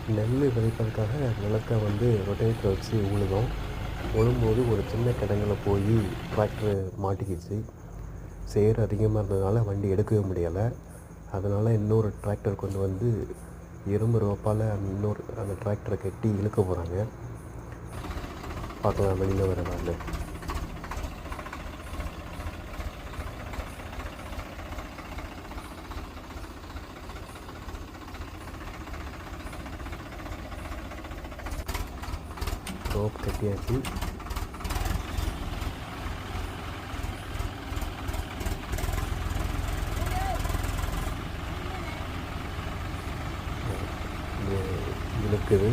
நெல் விதைப்பதற்காக நிலத்தை வந்து ரொட்டேட்டர் வச்சு உழுதோம். உழும்போது ஒரு சின்ன கிடங்குல போய் டிராக்டர் மாட்டிக்கிச்சு. சேறு அதிகமாக இருந்ததுனால வண்டி எடுக்கவே முடியலை. அதனால் இன்னொரு டிராக்டர் கொண்டு வந்து இரும்பு ரோப்பால் அந்த டிராக்டரை கட்டி இழுக்க போகிறாங்க. பார்க்கலாம் வெளியில் வரலான்னு. ரோப் கட்டியாச்சு. இழுக்குது.